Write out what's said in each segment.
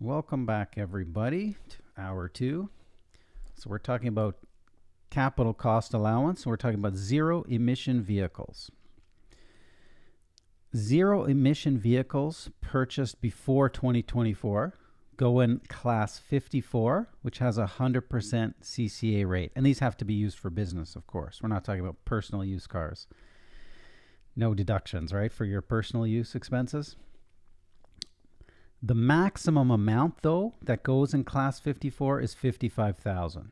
Welcome back, everybody, to hour two. So we're talking about capital cost allowance. We're talking about zero emission vehicles. Zero emission vehicles purchased before 2024 go in class 54, which has a 100% CCA rate. And these have to be used for business, of course. We're not talking about personal use cars. No deductions, right, for your personal use expenses. The maximum amount, though, that goes in class 54 is $55,000.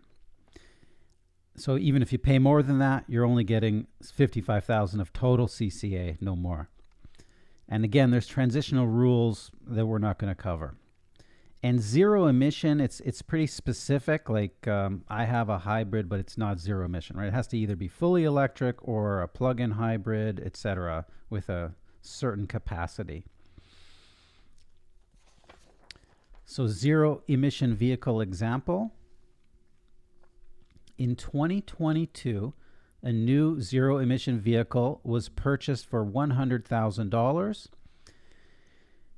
So even if you pay more than that, you're only getting $55,000 of total CCA, no more. And again, there's transitional rules that we're not going to cover. And zero emission, it's pretty specific. Like I have a hybrid, but it's not zero emission, right? It has to either be fully electric or a plug-in hybrid, etc., with a certain capacity. So zero emission vehicle example. In 2022, a new zero emission vehicle was purchased for $100,000.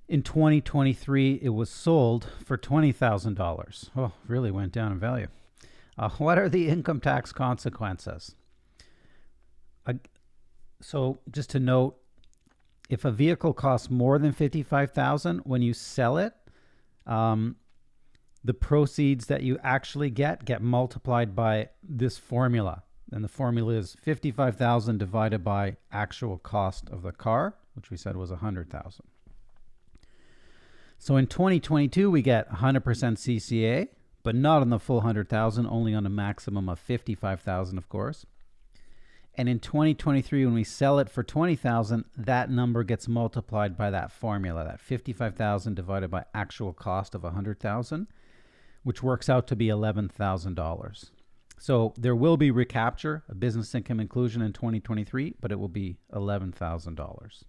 In 2023, it was sold for $20,000. Oh, really went down in value. What are the income tax consequences? So just to note, if a vehicle costs more than $55,000, when you sell it, the proceeds that you actually get multiplied by this formula. And the formula is 55,000 divided by actual cost of the car, which we said was 100,000. So in 2022, we get 100% CCA, but not on the full 100,000, only on a maximum of 55,000, of course. And in 2023, when we sell it for 20,000, that number gets multiplied by that formula, that 55,000 divided by actual cost of 100,000, which works out to be $11,000. So there will be recapture, a business income inclusion in 2023, but it will be $11,000.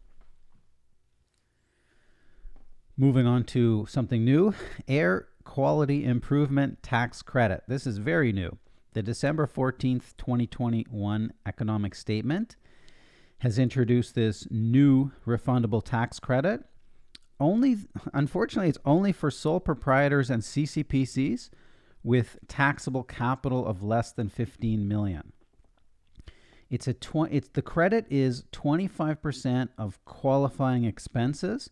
Moving on to something new, air quality improvement tax credit. This is very new. The December 14th, 2021 economic statement has introduced this new refundable tax credit. Unfortunately, it's only for sole proprietors and CCPCs with taxable capital of less than 15 million. The credit is 25% of qualifying expenses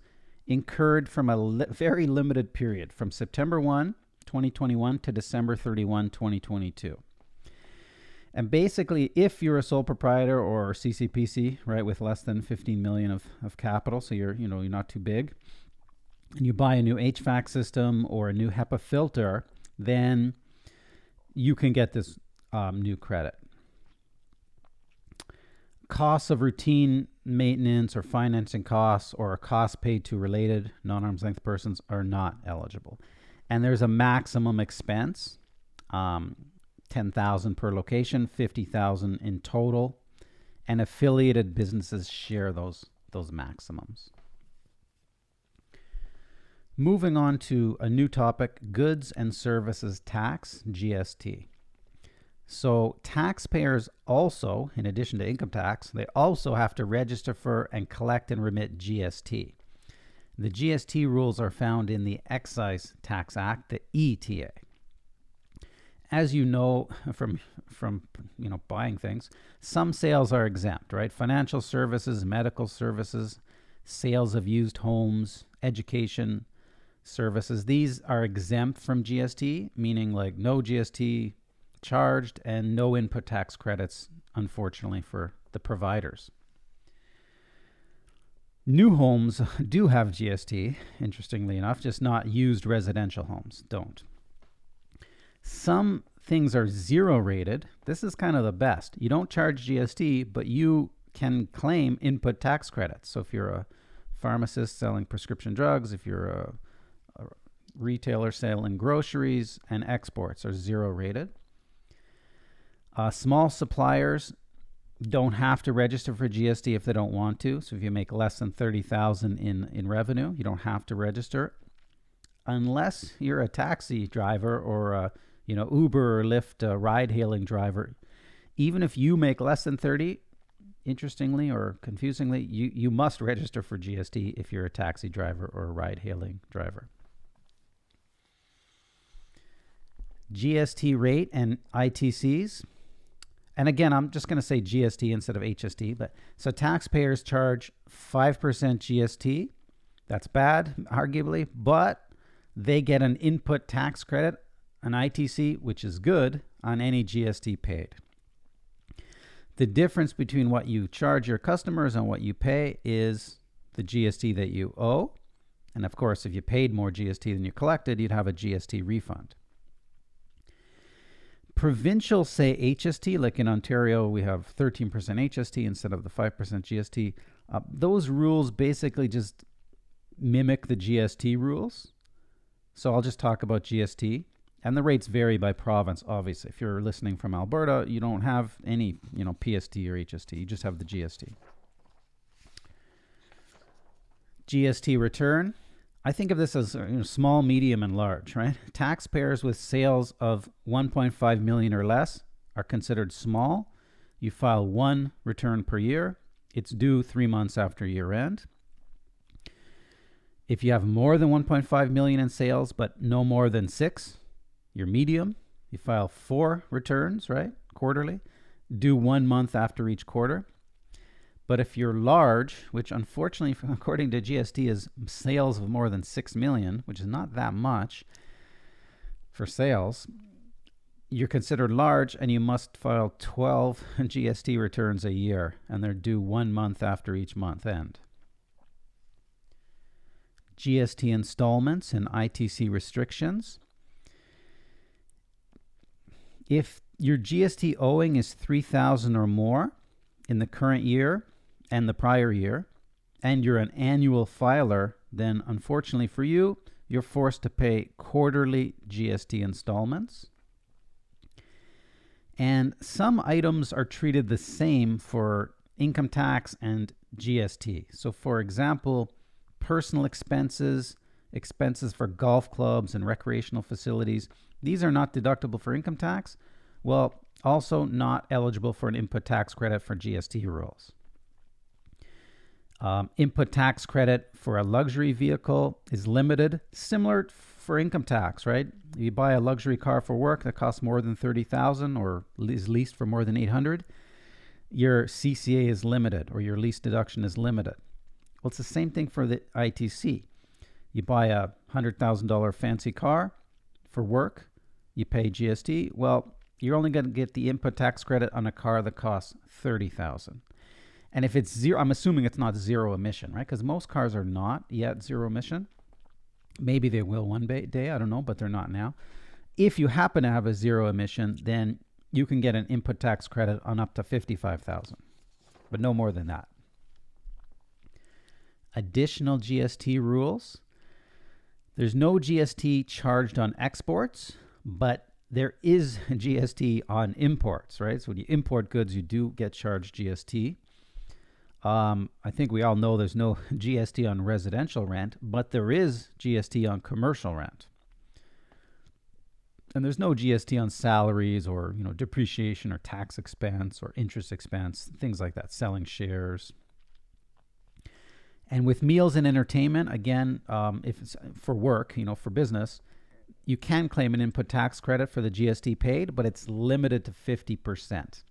incurred from a very limited period, from September 1, 2021 to December 31, 2022. And basically, if you're a sole proprietor or CCPC, right, with less than 15 million of capital, so you're not too big, and you buy a new HVAC system or a new HEPA filter, then you can get this new credit. Costs of routine maintenance or financing costs or a cost paid to related non-arm's length persons are not eligible. And there's a maximum expense, $10,000 per location, $50,000 in total, and affiliated businesses share those maximums. Moving on to a new topic, goods and services tax, GST. So taxpayers also, in addition to income tax, they also have to register for and collect and remit GST. The GST rules are found in the Excise Tax Act, the ETA. As you know from buying things, some sales are exempt, right? Financial services, medical services, sales of used homes, education services, these are exempt from GST, meaning like no GST charged and no input tax credits, unfortunately, for the providers. New homes do have GST, interestingly enough, just not used residential homes don't. Some things are zero rated. This is kind of the best. You don't charge GST, but you can claim input tax credits. So if you're a pharmacist selling prescription drugs, if you're a retailer selling groceries, and exports are zero rated. Small suppliers don't have to register for GST if they don't want to. So if you make less than $30,000 in revenue, you don't have to register, unless you're a taxi driver or a Uber or Lyft ride-hailing driver. Even if you make less than 30, interestingly or confusingly, you must register for GST if you're a taxi driver or a ride-hailing driver. GST rate and ITCs. And again, I'm just going to say GST instead of HST. But so taxpayers charge 5% GST. That's bad, arguably, but they get an input tax credit, an ITC, which is good on any GST paid. The difference between what you charge your customers and what you pay is the GST that you owe. And of course, if you paid more GST than you collected, you'd have a GST refund. Provincial say HST, like in Ontario, we have 13% HST instead of the 5% GST. Those rules basically just mimic the GST rules. So I'll just talk about GST. And the rates vary by province, obviously. If you're listening from Alberta, you don't have any, PST or HST. You just have the GST. GST return. I think of this as small, medium, and large, right? Taxpayers with sales of 1.5 million or less are considered small. You file one return per year. It's due 3 months after year end. If you have more than 1.5 million in sales, but no more than 6, you're medium. You file 4 returns, right? Quarterly. Due 1 month after each quarter. But if you're large, which unfortunately, according to GST, is sales of more than 6 million, which is not that much for sales, you're considered large and you must file 12 GST returns a year, and they're due 1 month after each month end. GST installments and ITC restrictions. If your GST owing is $3,000 or more in the current year and the prior year, and you're an annual filer, then unfortunately for you, you're forced to pay quarterly GST installments. And some items are treated the same for income tax and GST. So for example, personal expenses, expenses for golf clubs and recreational facilities, these are not deductible for income tax. Well, also not eligible for an input tax credit for GST rules. Input tax credit for a luxury vehicle is limited, similar for income tax, right? You buy a luxury car for work that costs more than $30,000 or is leased for more than $800, your CCA is limited, or your lease deduction is limited. Well, it's the same thing for the ITC. You buy a $100,000 fancy car for work, you pay GST. Well, you're only going to get the input tax credit on a car that costs $30,000. And if it's zero, I'm assuming it's not zero emission, right? Because most cars are not yet zero emission. Maybe they will one day, I don't know, but they're not now. If you happen to have a zero emission, then you can get an input tax credit on up to $55,000, but no more than that. Additional GST rules. There's no GST charged on exports, but there is GST on imports, right? So when you import goods, you do get charged GST. I think we all know there's no GST on residential rent, but there is GST on commercial rent. And there's no GST on salaries or, depreciation or tax expense or interest expense, things like that, selling shares. And with meals and entertainment, again, if it's for work, for business, you can claim an input tax credit for the GST paid, but it's limited to 50%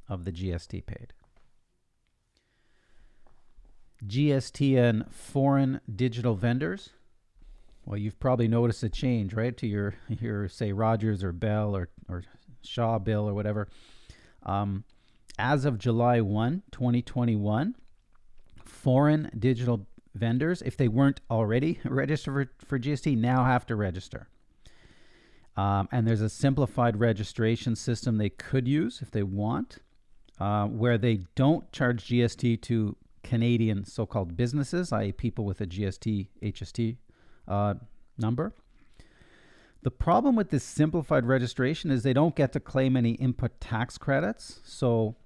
of the GST paid. GST and foreign digital vendors. Well, you've probably noticed a change, right, to your say, Rogers or Bell or Shaw bill or whatever. As of July 1, 2021, foreign digital vendors, if they weren't already registered for GST, now have to register. And there's a simplified registration system they could use if they want, where they don't charge GST to Canadian so-called businesses, i.e. people with a GST, HST number. The problem with this simplified registration is they don't get to claim any input tax credits. So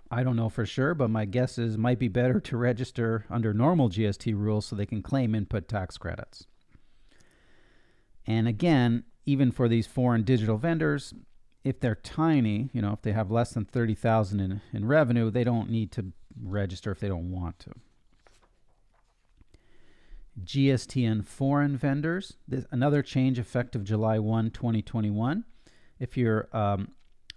I don't know for sure, but my guess is it might be better to register under normal GST rules so they can claim input tax credits. And again, even for these foreign digital vendors, if they're tiny, if they have less than 30,000 in revenue, they don't need to register if they don't want to. GST and foreign vendors. There's another change effective July 1, 2021. If you're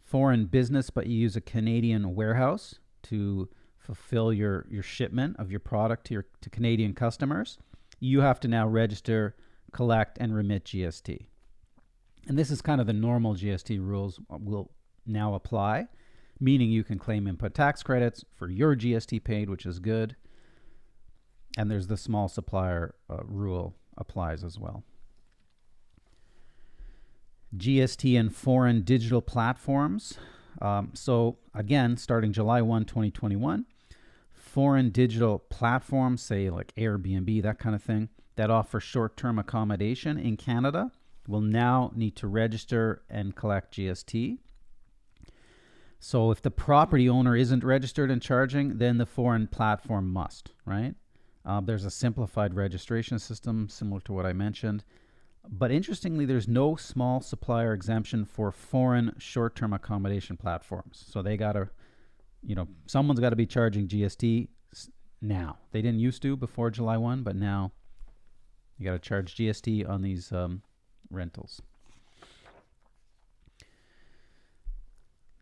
foreign business but you use a Canadian warehouse to fulfill your shipment of your product to Canadian customers, you have to now register, collect, and remit GST. And this is kind of the normal GST rules will now apply, meaning you can claim input tax credits for your GST paid, which is good. And there's the small supplier rule applies as well. GST and foreign digital platforms. So again, starting July 1, 2021, foreign digital platforms, say like Airbnb, that kind of thing, that offer short-term accommodation in Canada will now need to register and collect GST. So if the property owner isn't registered and charging, then the foreign platform must, right? There's a simplified registration system similar to what I mentioned. But interestingly, there's no small supplier exemption for foreign short-term accommodation platforms. So they got to, someone's got to be charging GST now. They didn't used to before July 1, but now you got to charge GST on these rentals.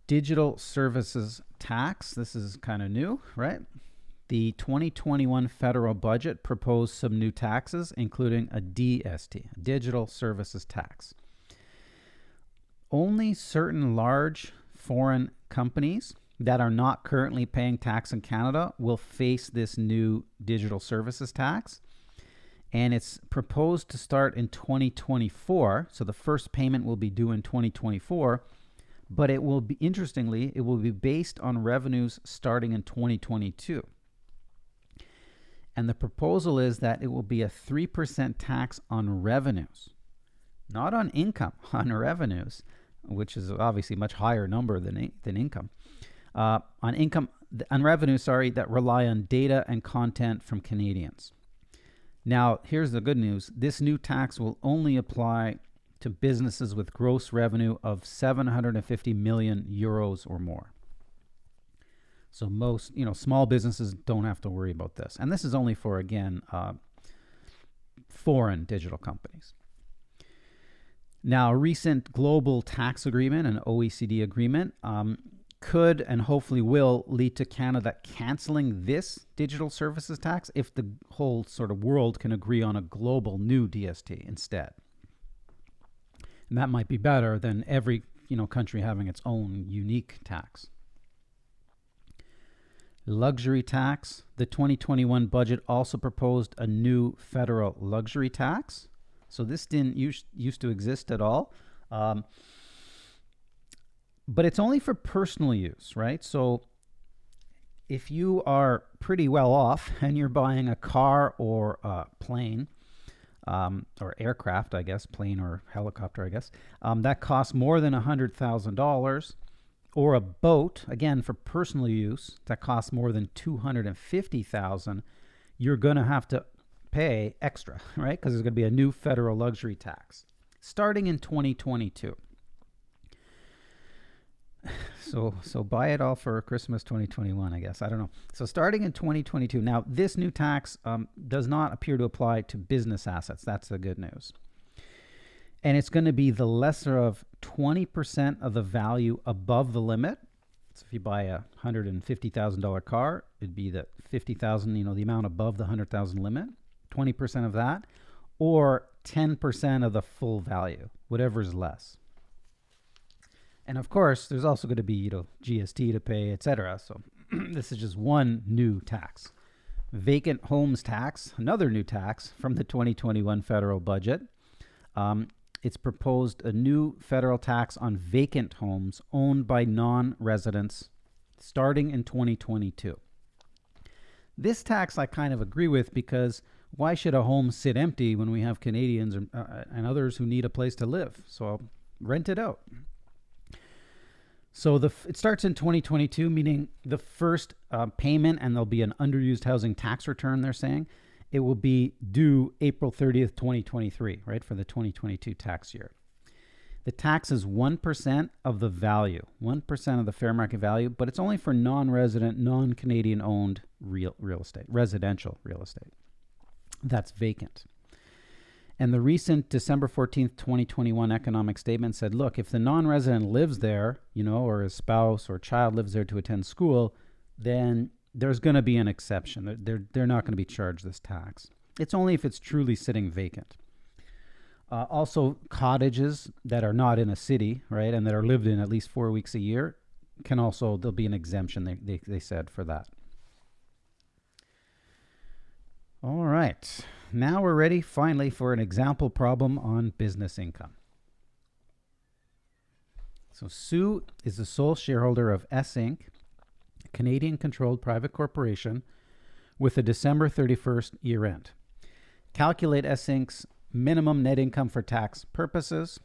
Digital services tax. This is kind of new, right? The 2021 federal budget proposed some new taxes, including a DST, digital services tax. Only certain large foreign companies that are not currently paying tax in Canada will face this new digital services tax. And it's proposed to start in 2024. So the first payment will be due in 2024. But it will be, interestingly, it will be based on revenues starting in 2022. And the proposal is that it will be a 3% tax on revenues, not on income, on revenues, which is obviously a much higher number than income. On revenues, that rely on data and content from Canadians. Now, here's the good news. This new tax will only apply to businesses with gross revenue of 750 million euros or more. So most, small businesses don't have to worry about this. And this is only for, again, foreign digital companies. Now, a recent global tax agreement, an OECD agreement, could and hopefully will lead to Canada canceling this digital services tax if the whole sort of world can agree on a global new DST instead. And that might be better than every, country having its own unique tax. Luxury tax. The 2021 budget also proposed a new federal luxury tax. So this didn't used to exist at all. But it's only for personal use, right? So if you are pretty well off and you're buying a car or a plane, or aircraft, I guess, plane or helicopter, I guess, that costs more than $100,000, or a boat, again, for personal use, that costs more than $250,000, you're going to have to pay extra, right? Because there's going to be a new federal luxury tax starting in 2022. So buy it all for Christmas 2021, I guess. I don't know. So starting in 2022. Now, this new tax does not appear to apply to business assets. That's the good news. And it's going to be the lesser of 20% of the value above the limit. So if you buy a $150,000 car, it'd be the $50,000, the amount above the $100,000 limit, 20% of that, or 10% of the full value, whatever's less. And of course, there's also going to be, GST to pay, etc. So this is just one new tax. Vacant homes tax, another new tax from the 2021 federal budget. It's proposed a new federal tax on vacant homes owned by non-residents starting in 2022. This tax I kind of agree with, because why should a home sit empty when we have Canadians and others who need a place to live? So I'll rent it out. So it starts in 2022, meaning the first payment, and there'll be an underused housing tax return, they're saying. It will be due April 30th, 2023, right, for the 2022 tax year. The tax is 1% of the value, 1% of the fair market value, but it's only for non-resident, non-Canadian owned real estate, residential real estate. that's vacant. And the recent December 14th, 2021 economic statement said, look, if the non-resident lives there, or his spouse or child lives there to attend school, then there's going to be an exception. They're not going to be charged this tax. It's only if it's truly sitting vacant. Also, cottages that are not in a city, right, and that are lived in at least 4 weeks a year, there'll be an exemption, they said, for that. All right. Now we're ready, finally, for an example problem on business income. So Sue is the sole shareholder of S Inc., a Canadian-controlled private corporation with a December 31st year end. Calculate S Inc.'s minimum net income for tax purposes.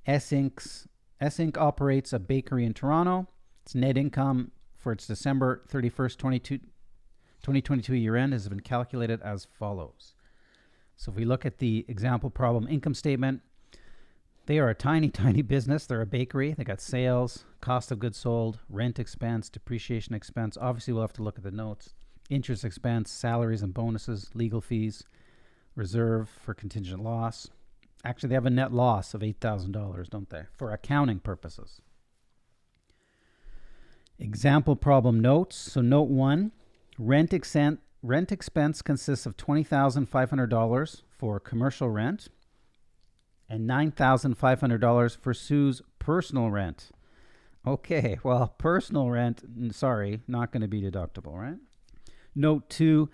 S Inc. operates a bakery in Toronto. Its net income for its December 31st, 2022 year end has been calculated as follows. So if we look at the example problem income statement, they are a tiny, tiny business. They're a bakery. They got sales, cost of goods sold, rent expense, depreciation expense. Obviously, we'll have to look at the notes. Interest expense, salaries and bonuses, legal fees, reserve for contingent loss. Actually, they have a net loss of $8,000, don't they? For accounting purposes. Example problem notes. So note 1, rent expense consists of $20,500 for commercial rent and $9,500 for Sue's personal rent. Okay, well, personal rent, sorry, not going to be deductible, right? Note 2,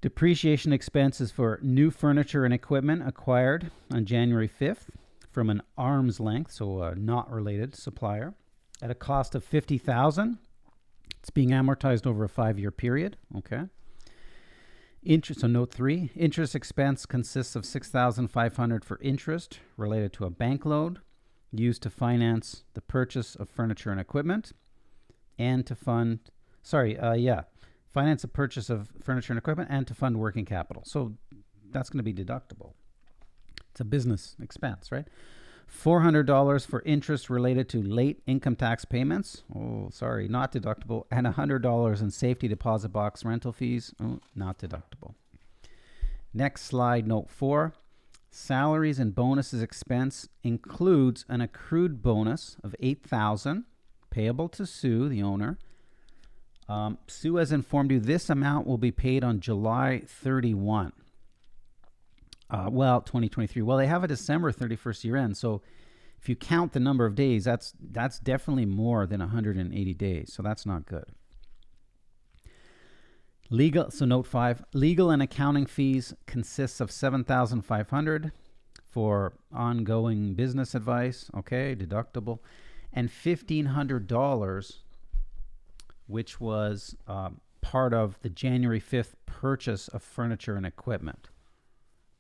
depreciation expenses for new furniture and equipment acquired on January 5th from an arm's length, so a not related supplier, at a cost of $50,000. It's being amortized over a 5-year period. Okay. Interest. So note 3, interest expense consists of $6,500 for interest related to a bank loan used to finance the purchase of furniture and equipment, and to finance the purchase of furniture and equipment and to fund working capital. So that's going to be deductible. It's a business expense, right? $400 for interest related to late income tax payments. Oh, sorry, not deductible. And $100 in safety deposit box rental fees. Oh, not deductible. Next slide, note 4. Salaries and bonuses expense includes an accrued bonus of $8,000 payable to Sue, the owner. Sue has informed you this amount will be paid on July 31. 2023. Well, they have a December 31st year end. So if you count the number of days, that's definitely more than 180 days. So that's not good. So note 5, legal and accounting fees consists of $7,500 for ongoing business advice. Okay, deductible. And $1,500, which was part of the January 5th purchase of furniture and equipment.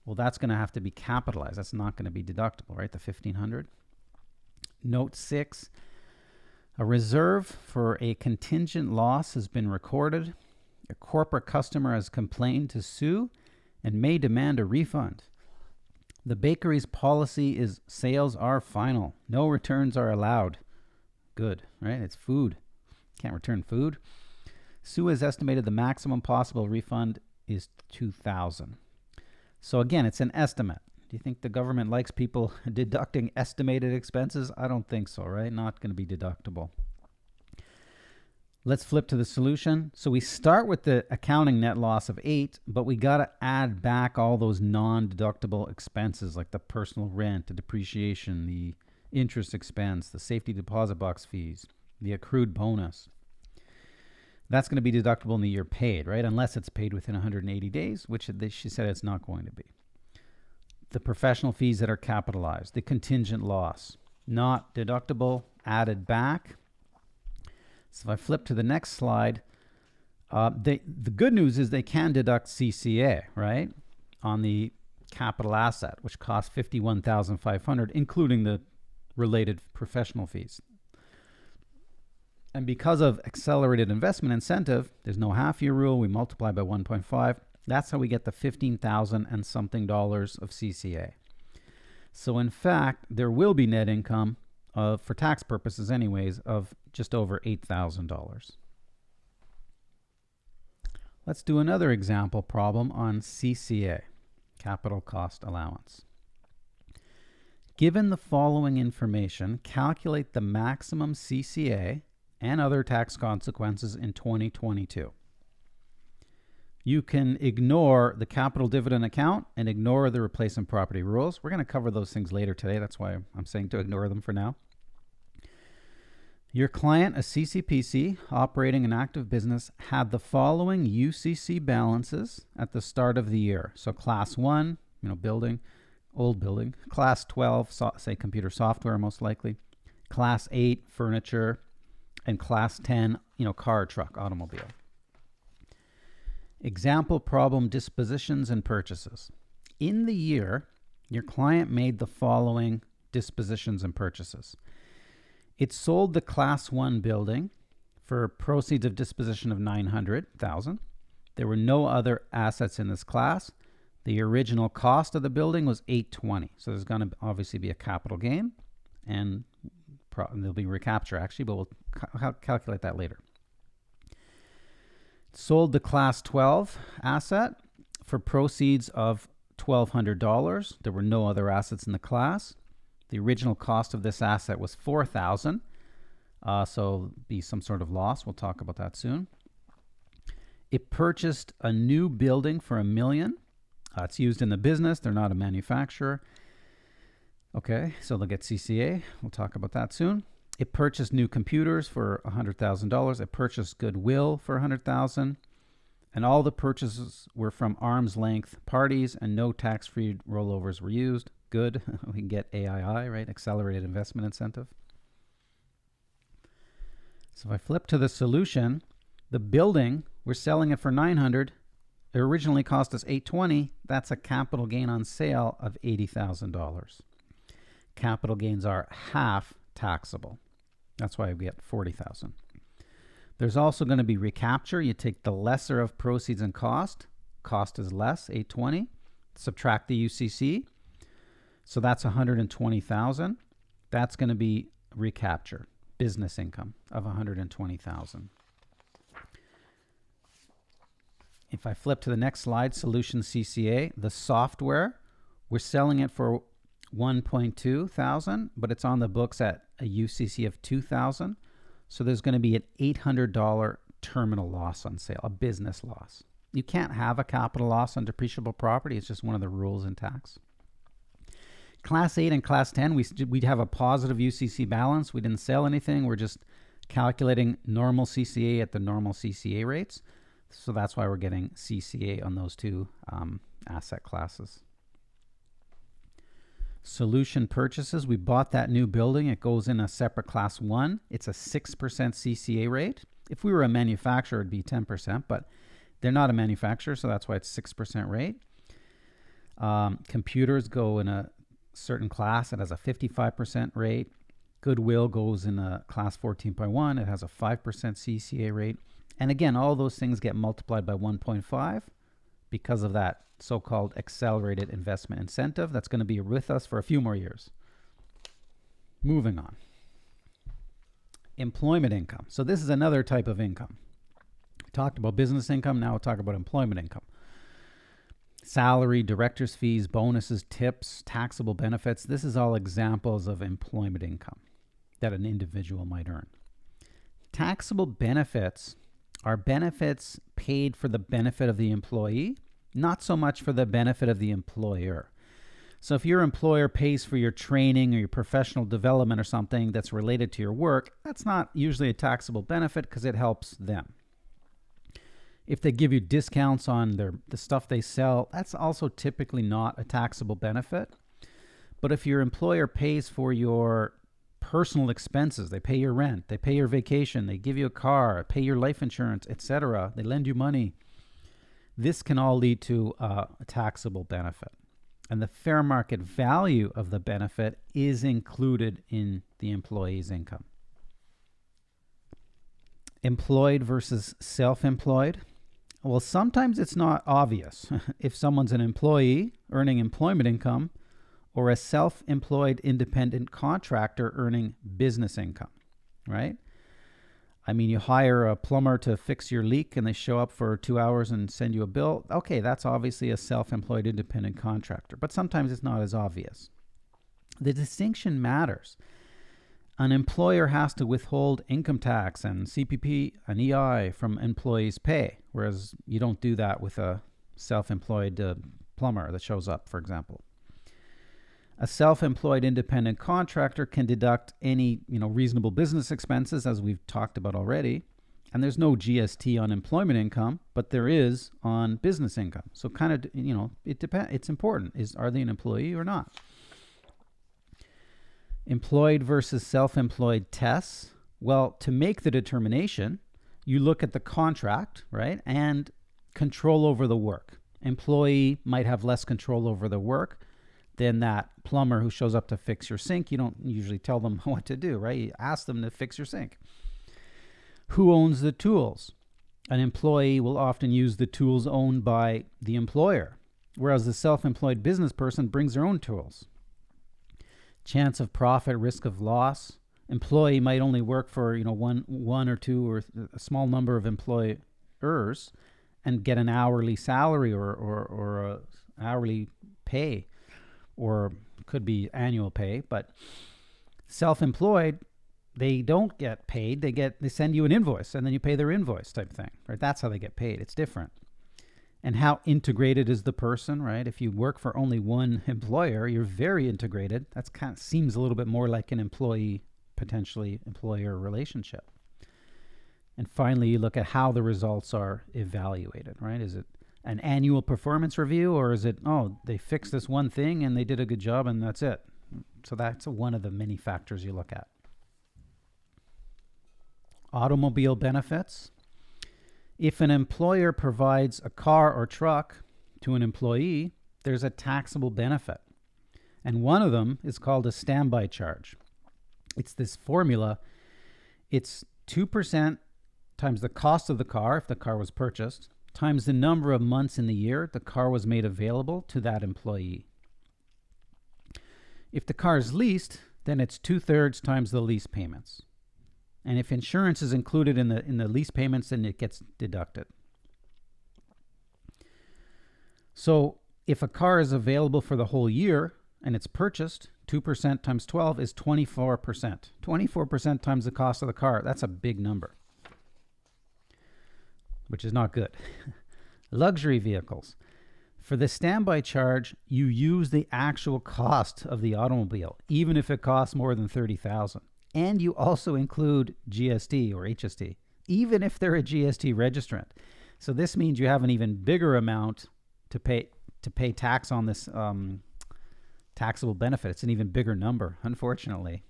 Well, that's going to have to be capitalized. That's not going to be deductible, right? The $1,500. Note 6, a reserve for a contingent loss has been recorded. A corporate customer has complained to Sue and may demand a refund. The bakery's policy is sales are final. No returns are allowed. Good, right? It's food. Can't return food. Sue has estimated the maximum possible refund is $2,000. So again, it's an estimate. Do you think the government likes people deducting estimated expenses? I don't think so, right? Not going to be deductible. Let's flip to the solution. So we start with the accounting net loss of 8, but we got to add back all those non-deductible expenses like the personal rent, the depreciation, the interest expense, the safety deposit box fees, the accrued bonus. That's going to be deductible in the year paid, right? Unless it's paid within 180 days, which she said it's not going to be. The professional fees that are capitalized, the contingent loss, not deductible, added back. So if I flip to the next slide, the good news is they can deduct CCA, right, on the capital asset, which costs $51,500, including the related professional fees. And because of accelerated investment incentive, there's no half-year rule. We multiply by 1.5. That's how we get the $15,000 and something dollars of CCA. So in fact, there will be net income for tax purposes anyways, of just over $8,000. Let's do another example problem on CCA, capital cost allowance. Given the following information, calculate the maximum CCA and other tax consequences in 2022. You can ignore the capital dividend account and ignore the replacement property rules. We're going to cover those things later today. That's why I'm saying to ignore them for now. Your client, a CCPC operating an active business, had the following UCC balances at the start of the year. So class 1, building, old building. Class 12, say computer software most likely. Class 8, furniture. And class 10, car, truck, automobile. Example problem, dispositions and purchases. In the year, your client made the following dispositions and purchases. It sold the class 1 building for proceeds of disposition of $900,000. There were no other assets in this class. The original cost of the building was $820,000. So there's going to obviously be a capital gain, and there'll be recapture actually, but we'll calculate that later. Sold the class 12 asset for proceeds of $1,200. There were no other assets in the class. The original cost of this asset was $4,000. So be some sort of loss. We'll talk about that soon. It purchased a new building for $1 million. It's used in the business. They're not a manufacturer. Okay, so they'll get CCA. We'll talk about that soon. It purchased new computers for $100,000. It purchased goodwill for $100,000. And all the purchases were from arm's length parties and no tax-free rollovers were used. Good. We can get AII, right? Accelerated Investment Incentive. So if I flip to the solution, the building, we're selling it for $900,000. It originally cost us $820,000. That's a capital gain on sale of $80,000. Capital gains are half taxable. That's why we get $40,000. There's also going to be recapture. You take the lesser of proceeds and cost. Cost is less, $820,000. Subtract the UCC. So that's $120,000. That's going to be recapture, business income of $120,000. If I flip to the next slide, solution CCA, the software, we're selling it for $1,200, but it's on the books at a UCC of $2,000. So there's going to be an $800 terminal loss on sale, a business loss. You can't have a capital loss on depreciable property. It's just one of the rules in tax. Class 8 and Class 10, we'd have a positive UCC balance. We didn't sell anything. We're just calculating normal CCA at the normal CCA rates. So that's why we're getting CCA on those two asset classes. Solution purchases, we bought that new building. It goes in a separate Class 1. It's a 6% CCA rate. If we were a manufacturer, it'd be 10%, but they're not a manufacturer, so that's why it's 6% rate. Computers go in a certain class. It has a 55% rate. Goodwill goes in a class 14.1. It has a 5% CCA rate. And again, all those things get multiplied by 1.5 because of that so-called accelerated investment incentive that's going to be with us for a few more years. Moving on. Employment income. So this is another type of income. We talked about business income. Now we'll talk about employment income. Salary, director's fees, bonuses, tips, taxable benefits. This is all examples of employment income that an individual might earn. Taxable benefits are benefits paid for the benefit of the employee, not so much for the benefit of the employer. So if your employer pays for your training or your professional development or something that's related to your work, that's not usually a taxable benefit because it helps them. If they give you discounts on the stuff they sell, that's also typically not a taxable benefit. But if your employer pays for your personal expenses, they pay your rent, they pay your vacation, they give you a car, pay your life insurance, etc., they lend you money, this can all lead to a taxable benefit. And the fair market value of the benefit is included in the employee's income. Employed versus self-employed. Well, sometimes it's not obvious if someone's an employee earning employment income or a self-employed independent contractor earning business income, right? I mean, you hire a plumber to fix your leak and they show up for 2 hours and send you a bill. Okay, that's obviously a self-employed independent contractor, but sometimes it's not as obvious. The distinction matters. An employer has to withhold income tax and CPP and EI from employees' pay, whereas you don't do that with a self-employed plumber that shows up, for example. A self-employed independent contractor can deduct any, reasonable business expenses, as we've talked about already. And there's no GST on employment income, but there is on business income. So kind of, it depends. It's important. Are they an employee or not? Employed versus self-employed tests. Well, to make the determination, you look at the contract, right? And control over the work. Employee might have less control over the work than that plumber who shows up to fix your sink. You don't usually tell them what to do, right? You ask them to fix your sink. Who owns the tools? An employee will often use the tools owned by the employer, whereas the self-employed business person brings their own tools. Chance of profit, risk of loss. Employee might only work for one or two or a small number of employers and get an hourly salary or a hourly pay, or could be annual pay. But self-employed, they don't get paid. They send you an invoice and then you pay their invoice type thing, right? That's how they get paid. It's different. And how integrated is the person, right? If you work for only one employer, you're very integrated. That's kind of seems a little bit more like an employee, potentially employer relationship. And finally, you look at how the results are evaluated, right? Is it an annual performance review, or is it, they fixed this one thing and they did a good job and that's it? So that's one of the many factors you look at. Automobile benefits. If an employer provides a car or truck to an employee, there's a taxable benefit. And one of them is called a standby charge. It's this formula. It's 2% times the cost of the car, if the car was purchased, times the number of months in the year the car was made available to that employee. If the car is leased, then it's 2/3 times the lease payments. And if insurance is included in the lease payments, then it gets deducted. So if a car is available for the whole year and it's purchased, 2% times 12 is 24%. 24% times the cost of the car. That's a big number, which is not good. Luxury vehicles. For the standby charge, you use the actual cost of the automobile, even if it costs more than $30,000. And you also include GST or HST, even if they're a GST registrant. So this means you have an even bigger amount to pay tax on this taxable benefit. It's an even bigger number, unfortunately.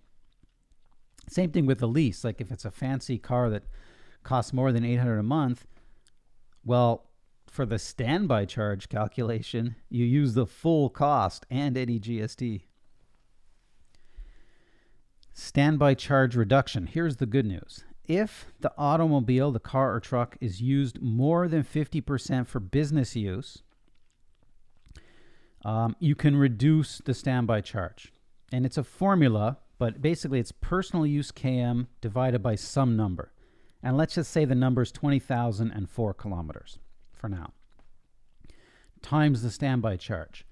Same thing with the lease. Like if it's a fancy car that costs more than $800 a month, well, for the standby charge calculation, you use the full cost and any GST. Standby charge reduction. Here's the good news. If the automobile, the car or truck, is used more than 50% for business use, you can reduce the standby charge. And it's a formula, but basically it's personal use km divided by some number. And let's just say the number is 20,004 kilometers for now, times the standby charge.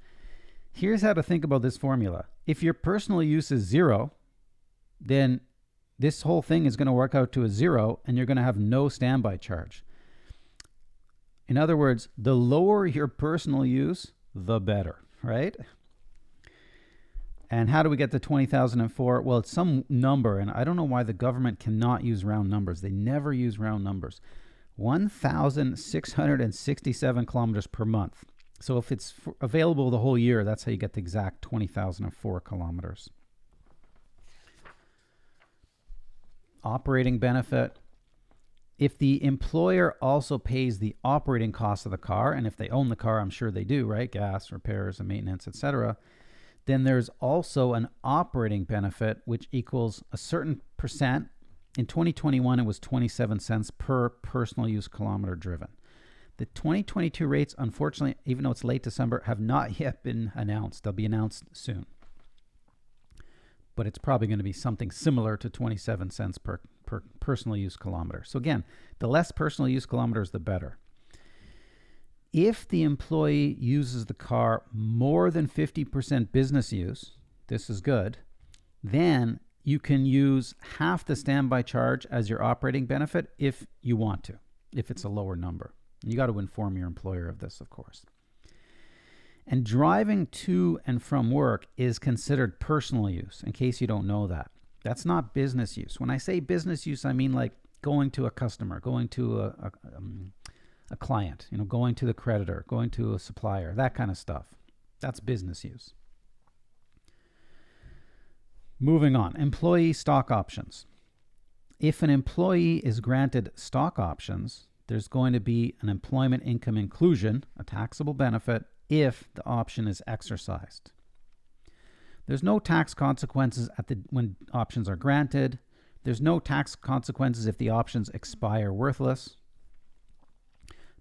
Here's how to think about this formula. If your personal use is 0, then this whole thing is going to work out to a 0 and you're going to have no standby charge. In other words, the lower your personal use, the better, right? And how do we get to 20,004? Well, it's some number, and I don't know why the government cannot use round numbers. They never use round numbers. 1,667 kilometers per month. So if it's available the whole year, that's how you get the exact 20,004 kilometers. Operating benefit. If the employer also pays the operating cost of the car, and if they own the car, I'm sure they do, right? Gas, repairs, and maintenance, etc., then there's also an operating benefit, which equals a certain percent. In 2021, it was 27 cents per personal use kilometer driven. The 2022 rates, unfortunately, even though it's late December, have not yet been announced. They'll be announced soon. But it's probably going to be something similar to 27 cents per per personal use kilometer. So again, the less personal use kilometers, the better. If the employee uses the car more than 50% business use, this is good, then you can use half the standby charge as your operating benefit if you want to, if it's a lower number. You got to inform your employer of this, of course. And driving to and from work is considered personal use, in case you don't know that. That's not business use. When I say business use, I mean like going to a customer, going to a client, going to the creditor, going to a supplier, that kind of stuff. That's business use. Moving on, employee stock options. If an employee is granted stock options, there's going to be an employment income inclusion, a taxable benefit, if the option is exercised. There's no tax consequences when options are granted. There's no tax consequences if the options expire worthless.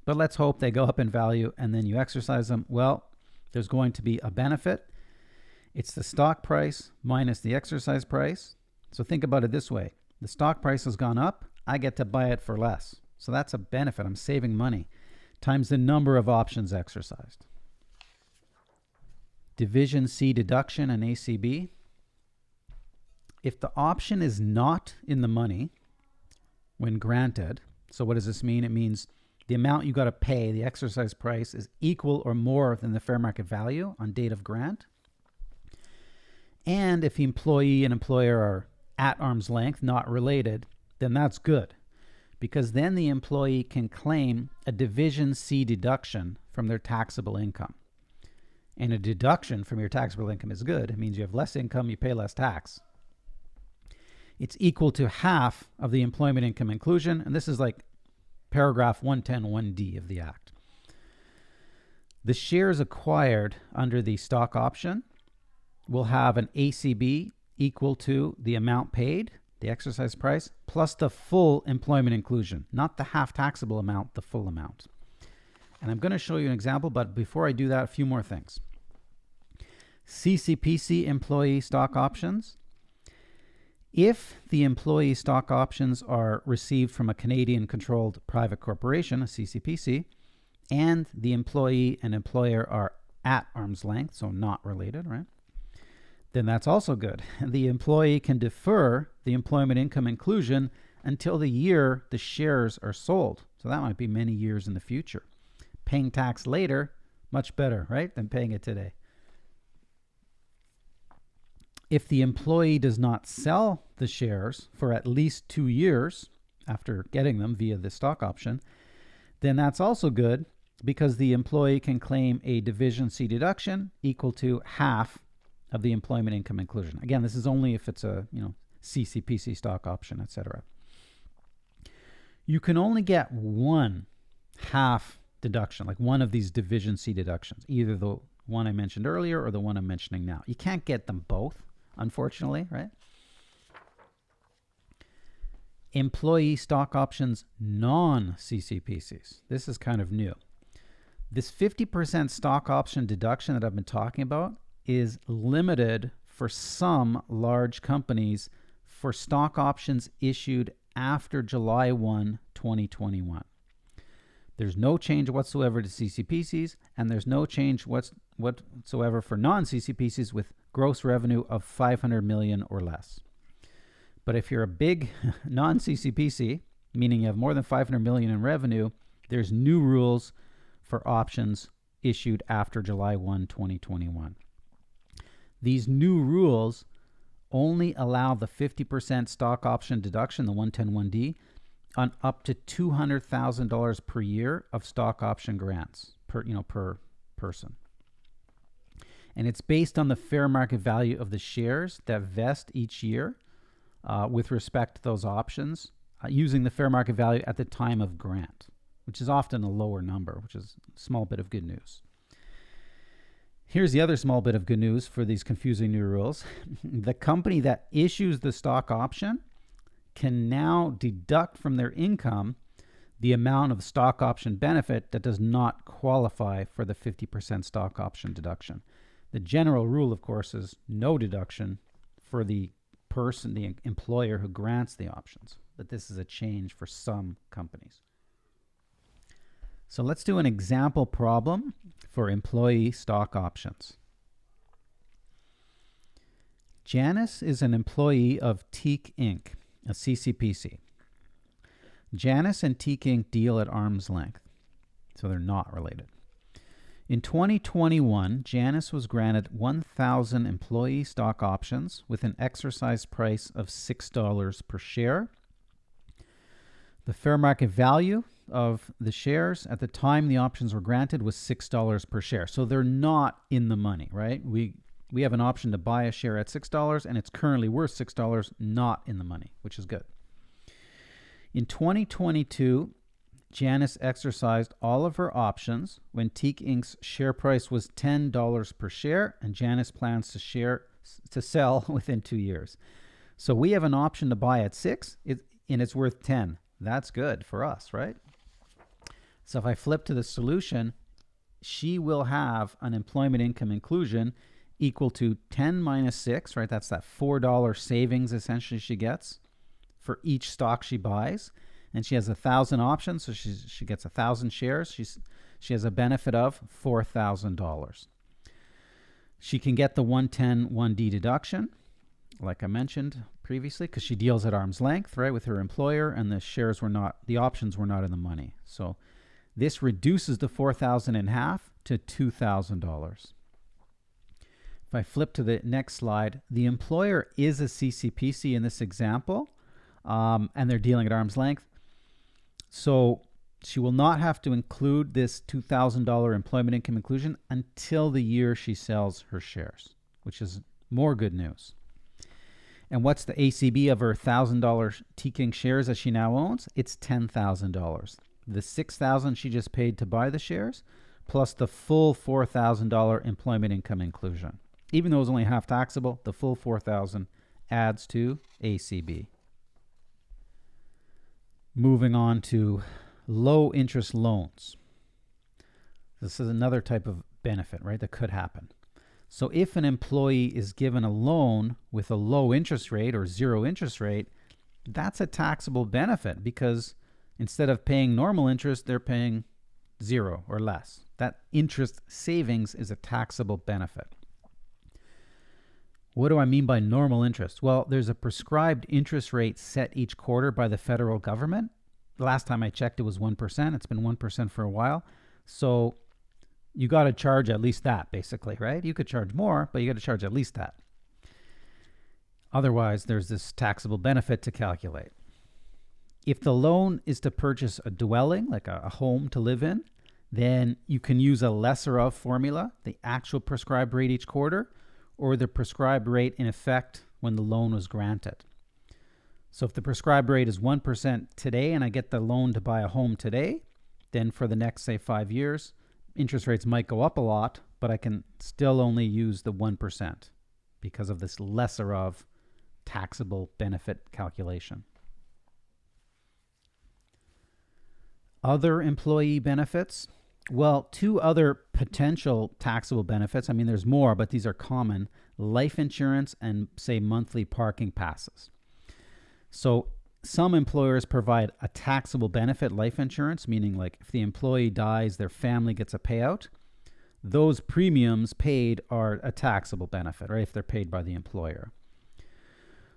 But let's hope they go up in value and then you exercise them. Well, there's going to be a benefit. It's the stock price minus the exercise price. So think about it this way. The stock price has gone up. I get to buy it for less. So that's a benefit. I'm saving money times the number of options exercised. Division C deduction and ACB. If the option is not in the money when granted, so what does this mean? It means the amount you got to pay, the exercise price, is equal or more than the fair market value on date of grant. And if the employee and employer are at arm's length, not related, then that's good, because then the employee can claim a Division C deduction from their taxable income. And a deduction from your taxable income is good. It means you have less income, you pay less tax. It's equal to half of the employment income inclusion, and this is like paragraph 110(1)(d) of the Act. The shares acquired under the stock option will have an ACB equal to the amount paid, the exercise price, plus the full employment inclusion, not the half taxable amount, the full amount. And I'm going to show you an example, but before I do that, a few more things. CCPC employee stock options. If the employee stock options are received from a Canadian-controlled private corporation, a CCPC, and the employee and employer are at arm's length, so not related, right? Then that's also good. The employee can defer the employment income inclusion until the year the shares are sold. So that might be many years in the future. Paying tax later, much better, right, than paying it today. If the employee does not sell the shares for at least 2 years after getting them via the stock option, then that's also good, because the employee can claim a Division C deduction equal to half of the employment income inclusion. Again, this is only if it's a CCPC stock option, etc. You can only get one half deduction, like one of these Division C deductions, either the one I mentioned earlier or the one I'm mentioning now. You can't get them both, unfortunately, right? Employee stock options non-CCPCs. This is kind of new. This 50% stock option deduction that I've been talking about is limited for some large companies for stock options issued after July 1, 2021. There's no change whatsoever to CCPCs, and there's no change whatsoever for non-CCPCs with gross revenue of 500 million or less. But if you're a big non-CCPC, meaning you have more than 500 million in revenue, there's new rules for options issued after July 1, 2021. These new rules only allow the 50% stock option deduction, the 110(1)(d), on up to $200,000 per year of stock option grants per person. And it's based on the fair market value of the shares that vest each year with respect to those options, using the fair market value at the time of grant, which is often a lower number, which is a small bit of good news. Here's the other small bit of good news for these confusing new rules. The company that issues the stock option can now deduct from their income the amount of stock option benefit that does not qualify for the 50% stock option deduction. The general rule, of course, is no deduction for the person, the employer who grants the options. but this is a change for some companies. So let's do an example problem for employee stock options. Janice is an employee of Teak Inc., a CCPC. Janice and Teak Inc. deal at arm's length, so they're not related. In 2021, Janice was granted 1,000 employee stock options with an exercise price of $6 per share. The fair market value of the shares at the time the options were granted was $6 per share. So they're not in the money, right? We have an option to buy a share at $6 and it's currently worth $6, not in the money, which is good. In 2022, Janice exercised all of her options when Teak Inc.'s share price was $10 per share, and Janice plans to sell within 2 years. So we have an option to buy at $6, and it's worth $10. That's good for us, right? So if I flip to the solution, she will have an employment income inclusion equal to 10 minus 6, right? That's that $4 savings essentially she gets for each stock she buys. And she has 1,000 options, so she gets 1,000 shares. She has a benefit of $4,000. She can get the 110 1D deduction, like I mentioned previously, because she deals at arm's length, right, with her employer, and the options were not in the money. So this reduces the $4,000 in half to $2,000. If I flip to the next slide, the employer is a CCPC in this example, and they're dealing at arm's length. So she will not have to include this $2,000 employment income inclusion until the year she sells her shares, which is more good news. And what's the ACB of her $1,000 Teak Inc. shares that she now owns? It's $10,000. The $6,000 she just paid to buy the shares, plus the full $4,000 employment income inclusion. Even though it's only half taxable, the full $4,000 adds to ACB. Moving on to low interest loans. This is another type of benefit, right, that could happen. So if an employee is given a loan with a low interest rate or zero interest rate, that's a taxable benefit because instead of paying normal interest, they're paying zero or less. That interest savings is a taxable benefit. What do I mean by normal interest? Well, there's a prescribed interest rate set each quarter by the federal government. The last time I checked, it was 1%. It's been 1% for a while. So you got to charge at least that, basically, right? You could charge more, but you got to charge at least that. Otherwise, there's this taxable benefit to calculate. If the loan is to purchase a dwelling, like a home to live in, then you can use a lesser of formula, the actual prescribed rate each quarter, or the prescribed rate in effect when the loan was granted. So if the prescribed rate is 1% today and I get the loan to buy a home today, then for the next, say, 5 years, interest rates might go up a lot, but I can still only use the 1% because of this lesser of taxable benefit calculation. Other employee benefits. Well, two other potential taxable benefits. I mean, there's more, but these are common. Life insurance and, say, monthly parking passes. So some employers provide a taxable benefit life insurance, meaning like if the employee dies, their family gets a payout. Those premiums paid are a taxable benefit, right, if they're paid by the employer.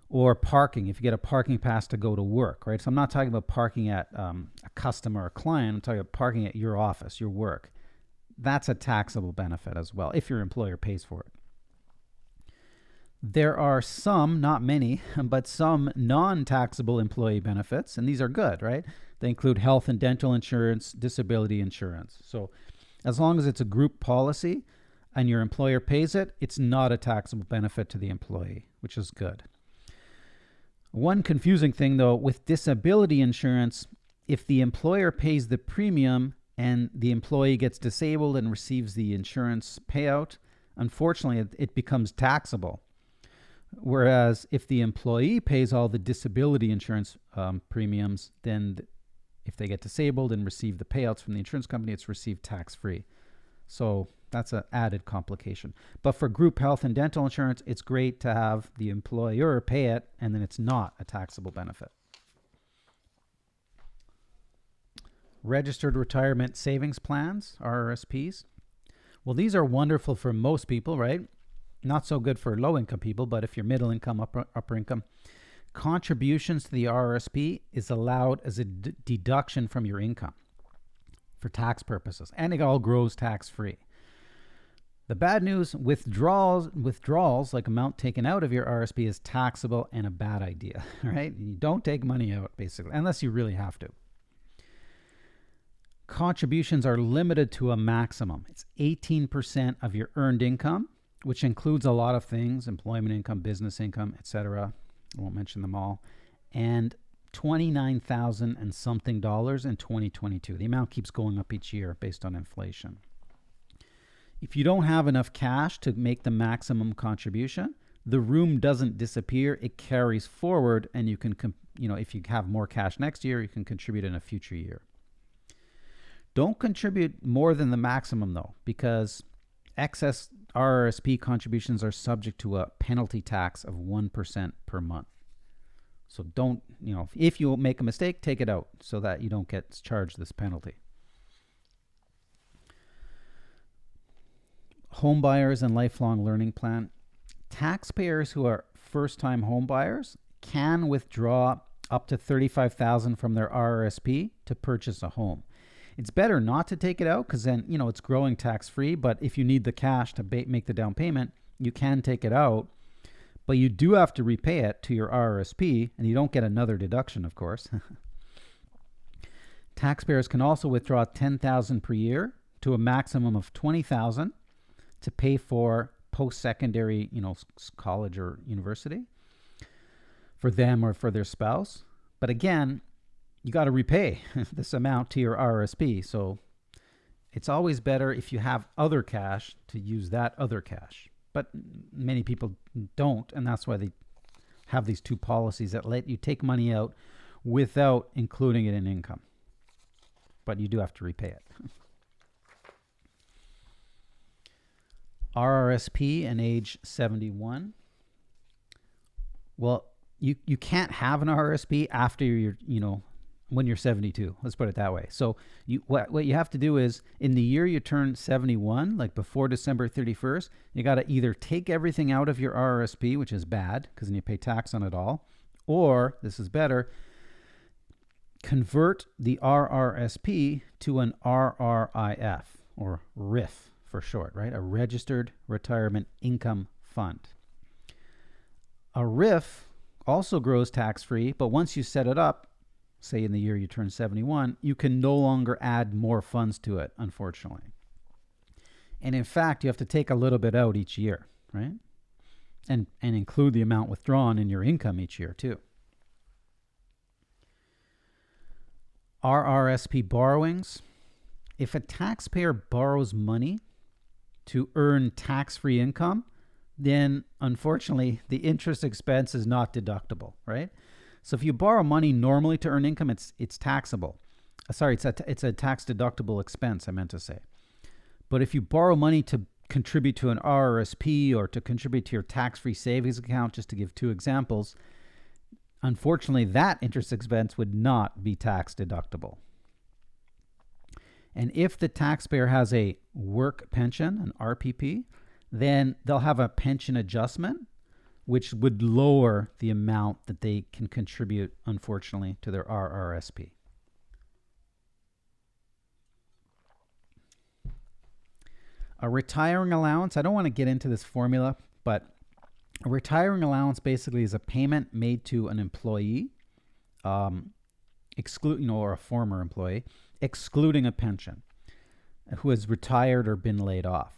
Or parking, if you get a parking pass to go to work, right? So I'm not talking about parking at a customer or client. I'm talking about parking at your office, your work. That's a taxable benefit as well, if your employer pays for it. There are some, not many, but some non-taxable employee benefits, and these are good, right? They include health and dental insurance, disability insurance. So as long as it's a group policy and your employer pays it, it's not a taxable benefit to the employee, which is good. One confusing thing, though, with disability insurance, if the employer pays the premium and the employee gets disabled and receives the insurance payout, unfortunately, it becomes taxable. Whereas if the employee pays all the disability insurance premiums, then if they get disabled and receive the payouts from the insurance company, it's received tax-free. So that's an added complication. But for group health and dental insurance, it's great to have the employer pay it, and then it's not a taxable benefit. Registered Retirement Savings Plans, RRSPs. Well, these are wonderful for most people, right? Not so good for low-income people, but if you're middle income, upper income, contributions to the RRSP is allowed as a deduction from your income for tax purposes, and it all grows tax-free. The bad news, withdrawals like amount taken out of your RRSP is taxable and a bad idea, right? You don't take money out, basically, unless you really have to. Contributions are limited to a maximum. It's 18% of your earned income, which includes a lot of things, employment income, business income, etc. I won't mention them all. And $29,000 and something in 2022. The amount keeps going up each year based on inflation. If you don't have enough cash to make the maximum contribution, the room doesn't disappear. It carries forward, and you can, if you have more cash next year, you can contribute in a future year. Don't contribute more than the maximum, though, because excess RRSP contributions are subject to a penalty tax of 1% per month. So don't, if you make a mistake, take it out so that you don't get charged this penalty. Home buyers and lifelong learning plan. Taxpayers who are first-time home buyers can withdraw up to $35,000 from their RRSP to purchase a home. It's better not to take it out because then, it's growing tax-free. But if you need the cash to make the down payment, you can take it out. But you do have to repay it to your RRSP, and you don't get another deduction, of course. Taxpayers can also withdraw $10,000 per year to a maximum of $20,000 to pay for post-secondary, college or university for them or for their spouse. But again, you got to repay this amount to your RRSP. So it's always better if you have other cash to use that other cash. But many people don't, and that's why they have these two policies that let you take money out without including it in income. But you do have to repay it. RRSP and age 71. Well, you can't have an RRSP after you're, when you're 72. Let's put it that way. So what you have to do is in the year you turn 71, like before December 31st, you got to either take everything out of your RRSP, which is bad because then you pay tax on it all, or this is better, convert the RRSP to an RRIF or RIF for short, right? A Registered Retirement Income Fund. A RIF also grows tax-free, but once you set it up, say in the year you turn 71, you can no longer add more funds to it, unfortunately. And in fact, you have to take a little bit out each year, right? And include the amount withdrawn in your income each year too. RRSP borrowings. If a taxpayer borrows money to earn tax-free income, then unfortunately the interest expense is not deductible, right? So if you borrow money normally to earn income, it's taxable. It's a tax deductible expense, I meant to say. But if you borrow money to contribute to an RRSP or to contribute to your tax-free savings account, just to give two examples, unfortunately that interest expense would not be tax deductible. And if the taxpayer has a work pension, an RPP, then they'll have a pension adjustment, which would lower the amount that they can contribute, unfortunately, to their RRSP. A retiring allowance, I don't want to get into this formula, but a retiring allowance basically is a payment made to an employee, or a former employee, excluding a pension, who has retired or been laid off.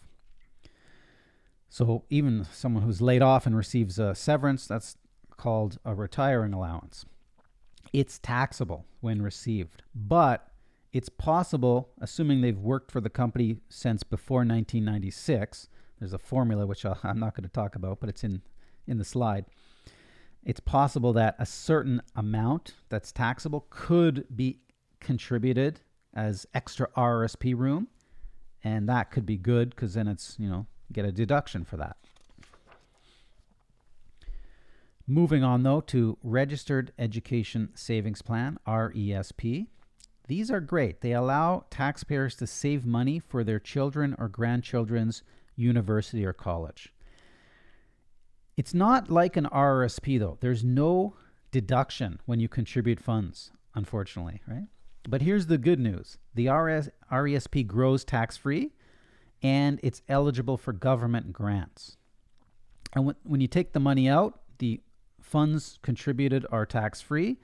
So even someone who's laid off and receives a severance, that's called a retiring allowance. It's taxable when received, but it's possible, assuming they've worked for the company since before 1996. There's a formula which I'm not going to talk about, but it's in the slide. It's possible that a certain amount that's taxable could be contributed as extra RRSP room, and that could be good because then it's, get a deduction for that. Moving on, though, to Registered Education Savings Plan, RESP. These are great. They allow taxpayers to save money for their children or grandchildren's university or college. It's not like an RRSP though. There's no deduction when you contribute funds, unfortunately, right? But here's the good news. The RESP grows tax-free and it's eligible for government grants. And when you take the money out, the funds contributed are tax-free,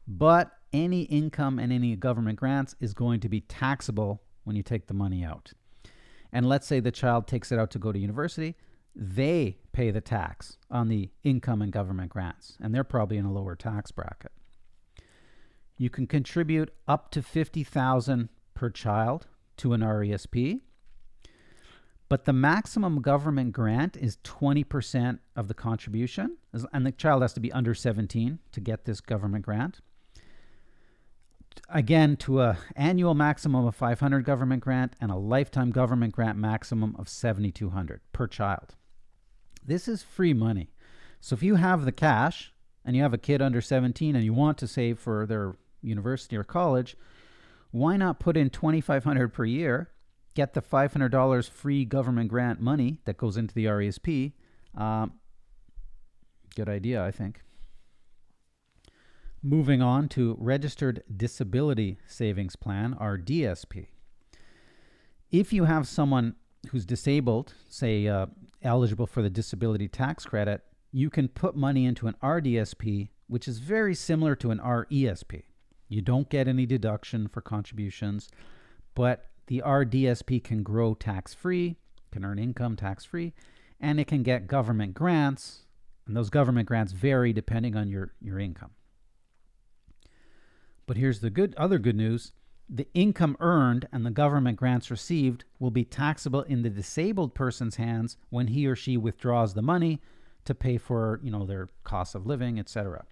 but any income and any government grants is going to be taxable when you take the money out. And let's say the child takes it out to go to university, they pay the tax on the income and government grants, and they're probably in a lower tax bracket. You can contribute up to $50,000 per child to an RESP, but the maximum government grant is 20% of the contribution, and the child has to be under 17 to get this government grant. Again, to an annual maximum of $500 government grant and a lifetime government grant maximum of $7,200 per child. This is free money. So if you have the cash and you have a kid under 17 and you want to save for their university or college, why not put in $2,500 per year, get the $500 free government grant money that goes into the RESP? Good idea, I think. Moving on to Registered Disability Savings Plan, or DSP. If you have someone who's disabled, say eligible for the disability tax credit, you can put money into an RDSP, which is very similar to an RESP. You don't get any deduction for contributions, but the RDSP can grow tax-free, can earn income tax-free, and it can get government grants, and those government grants vary depending on your income. But here's the other good news. The income earned and the government grants received will be taxable in the disabled person's hands when he or she withdraws the money to pay for, their cost of living, etc.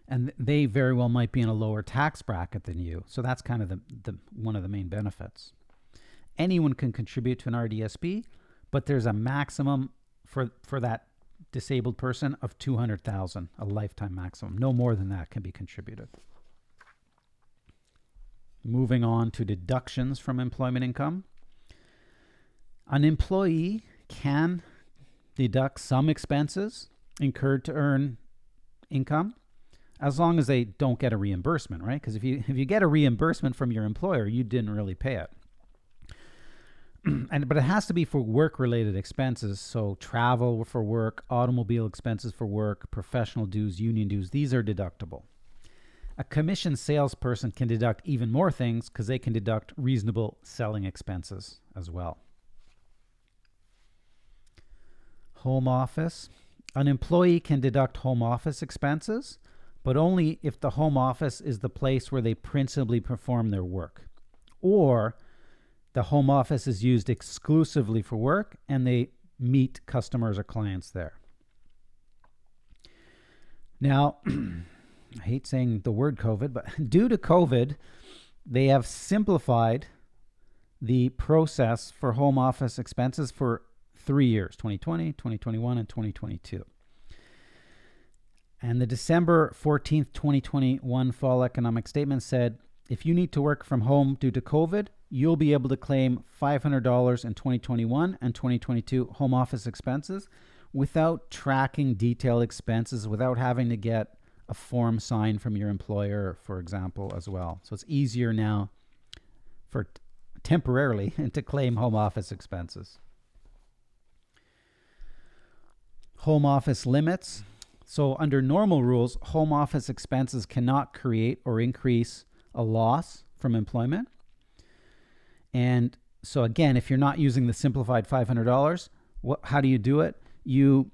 And they very well might be in a lower tax bracket than you. So that's kind of the one of the main benefits. Anyone can contribute to an RDSP, but there's a maximum for that disabled person of $200,000, a lifetime maximum. No more than that can be contributed. Moving on to deductions from employment income. An employee can deduct some expenses incurred to earn income, as long as they don't get a reimbursement, right? Because if you get a reimbursement from your employer, you didn't really pay it. But it has to be for work-related expenses, so travel for work, automobile expenses for work, professional dues, union dues, these are deductible. A commissioned salesperson can deduct even more things because they can deduct reasonable selling expenses as well. Home office. An employee can deduct home office expenses, but only if the home office is the place where they principally perform their work, or the home office is used exclusively for work and they meet customers or clients there. Now, I hate saying the word COVID, but due to COVID, they have simplified the process for home office expenses for 3 years, 2020, 2021, and 2022. And the December 14th, 2021 fall economic statement said, if you need to work from home due to COVID, you'll be able to claim $500 in 2021 and 2022 home office expenses without tracking detailed expenses, without having to get a form signed from your employer, for example, as well. So it's easier now for temporarily to claim home office expenses. Home office limits. So under normal rules, home office expenses cannot create or increase a loss from employment. And so again, if you're not using the simplified $500, how do you do it? You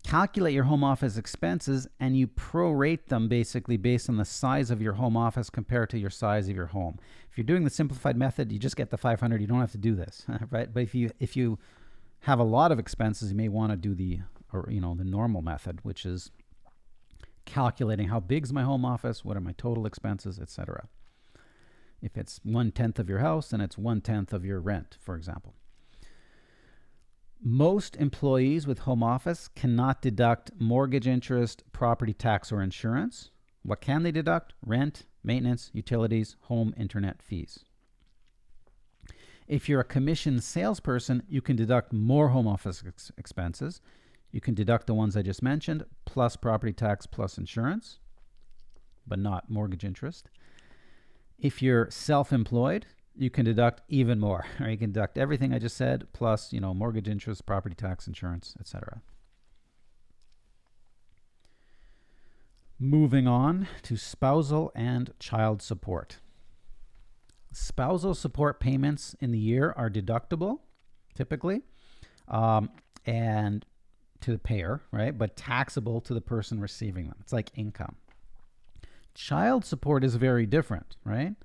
calculate your home office expenses and you prorate them basically based on the size of your home office compared to your size of your home. If you're doing the simplified method, you just get the 500. You don't have to do this, right? But if you have a lot of expenses, you may want to do the normal method, which is calculating how big is my home office, what are my total expenses, etc. If it's 1/10 of your house, then it's 1/10 of your rent, for example. Most employees with home office cannot deduct mortgage interest, property tax, or insurance, What can they deduct? Rent, maintenance, utilities, home internet fees. If you're a commissioned salesperson, you can deduct more home office expenses. You can deduct the ones I just mentioned, plus property tax, plus insurance, but not mortgage interest. If you're self-employed, you can deduct even more. Or you can deduct everything I just said, plus, mortgage interest, property tax, insurance, etc. Moving on to spousal and child support. Spousal support payments in the year are deductible, typically, and to the payer, right? But taxable to the person receiving them. It's like income. Child support is very different, right?